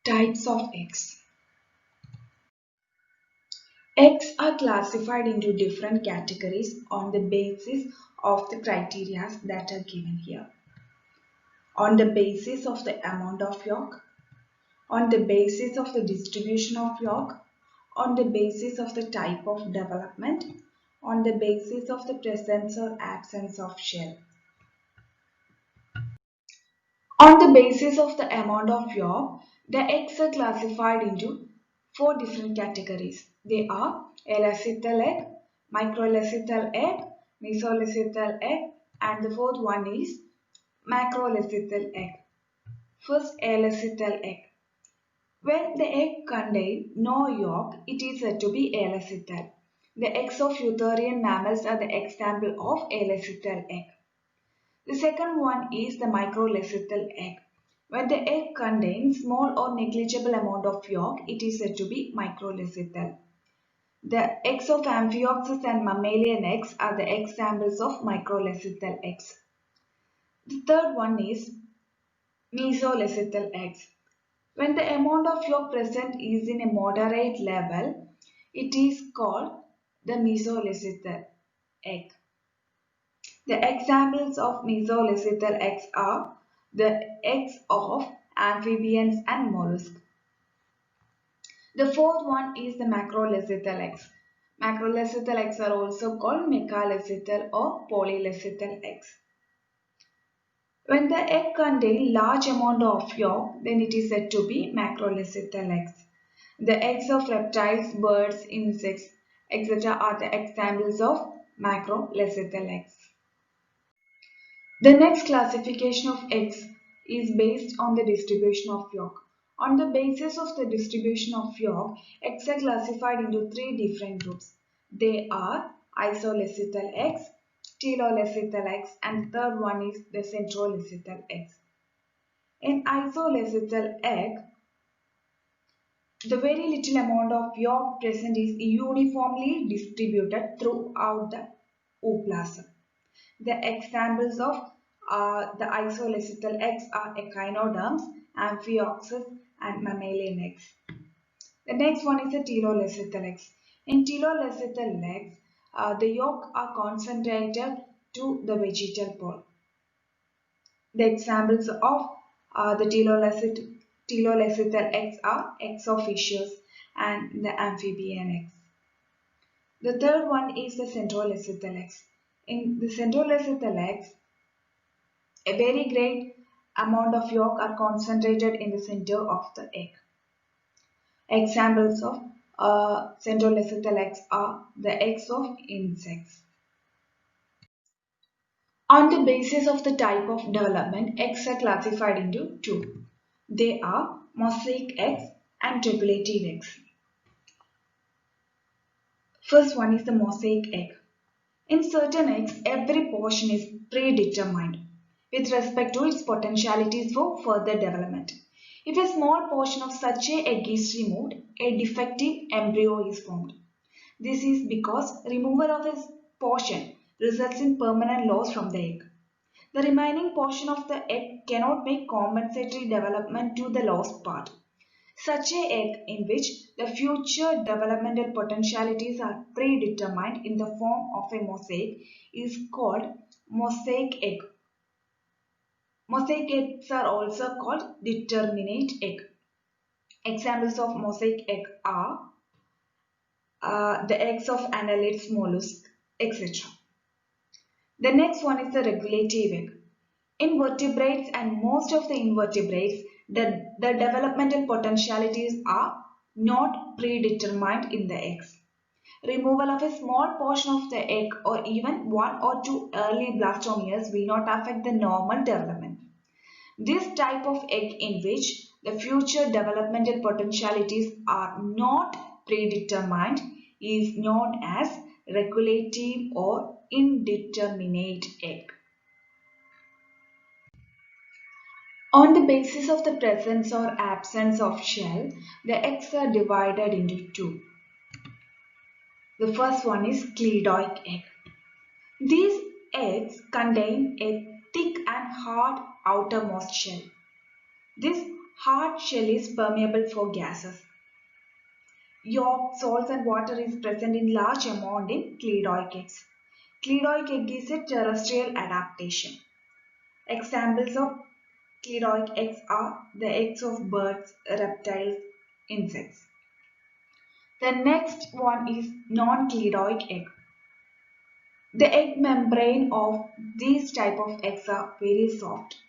Types of eggs. Eggs are classified into different categories on the basis of the criteria that are given here. On the basis of the amount of yolk, on the basis of the distribution of yolk, on the basis of the type of development, on the basis of the presence or absence of shell. On the basis of the amount of yolk, the eggs are classified into four different categories. They are alecithal egg, microlecithal egg, mesolecithal egg, and the fourth one is macrolecithal egg. First, alecithal egg. When the egg contains no yolk, it is said to be alecithal. The eggs of eutherian mammals are the example of alecithal egg. The second one is the microlecithal egg. When the egg contains small or negligible amount of yolk, it is said to be microlecithal. The eggs of amphioxus and mammalian eggs are the examples of microlecithal eggs. The third one is mesolecithal eggs. When the amount of yolk present is in a moderate level, it is called the mesolecithal egg. The examples of mesolecithal eggs are the eggs of amphibians and mollusks. The fourth one is the macrolecithal eggs. Macrolecithal eggs are also called megalecithal or polylecithal eggs. When the egg contains large amount of yolk, then it is said to be macrolecithal eggs. The eggs of reptiles, birds, insects, etc. are the examples of macrolecithal eggs. The next classification of eggs is based on the distribution of yolk. On the basis of the distribution of yolk, eggs are classified into three different groups. They are isolecithal eggs, telolecithal eggs, and the third one is the centrolecithal eggs. In isolecithal egg, the very little amount of yolk present is uniformly distributed throughout the ooplasm. The examples of the isolecithal eggs are echinoderms, amphioxus, and mammalian eggs. The next one is the telolecithal eggs. In telolecithal eggs, the yolk are concentrated to the vegetal pole. The examples of the telolecithal eggs are eggs of fishes and the amphibian eggs. The third one is the centrolecithal eggs. In the centrolecithal eggs, a very great amount of yolk are concentrated in the center of the egg. Examples of centrolecithal eggs are the eggs of insects. On the basis of the type of development, eggs are classified into two. They are mosaic eggs and regulative eggs. First one is the mosaic egg. In certain eggs, every portion is predetermined with respect to its potentialities for further development. If a small portion of such an egg is removed, a defective embryo is formed. This is because removal of a portion results in permanent loss from the egg. The remaining portion of the egg cannot make compensatory development to the lost part. Such an egg in which the future developmental potentialities are predetermined in the form of a mosaic is called mosaic egg. Mosaic eggs are also called determinate egg. Examples of mosaic egg are the eggs of annelids, mollusks, etc. The next one is the regulative egg. In vertebrates and most of the invertebrates, the developmental potentialities are not predetermined in the eggs. Removal of a small portion of the egg or even one or two early blastomeres will not affect the normal development. This type of egg in which the future developmental potentialities are not predetermined is known as regulative or indeterminate egg. On the basis of the presence or absence of shell, the eggs are divided into two. The first one is cleidoic egg. These eggs contain a thick and hard outermost shell. This hard shell is permeable for gases. Yolk, salts and water is present in large amount in cleidoic eggs. Cleidoic egg is a terrestrial adaptation. Examples of cleidoic eggs are the eggs of birds, reptiles, insects. The next one is non-cleidoic egg. The egg membrane of these type of eggs are very soft.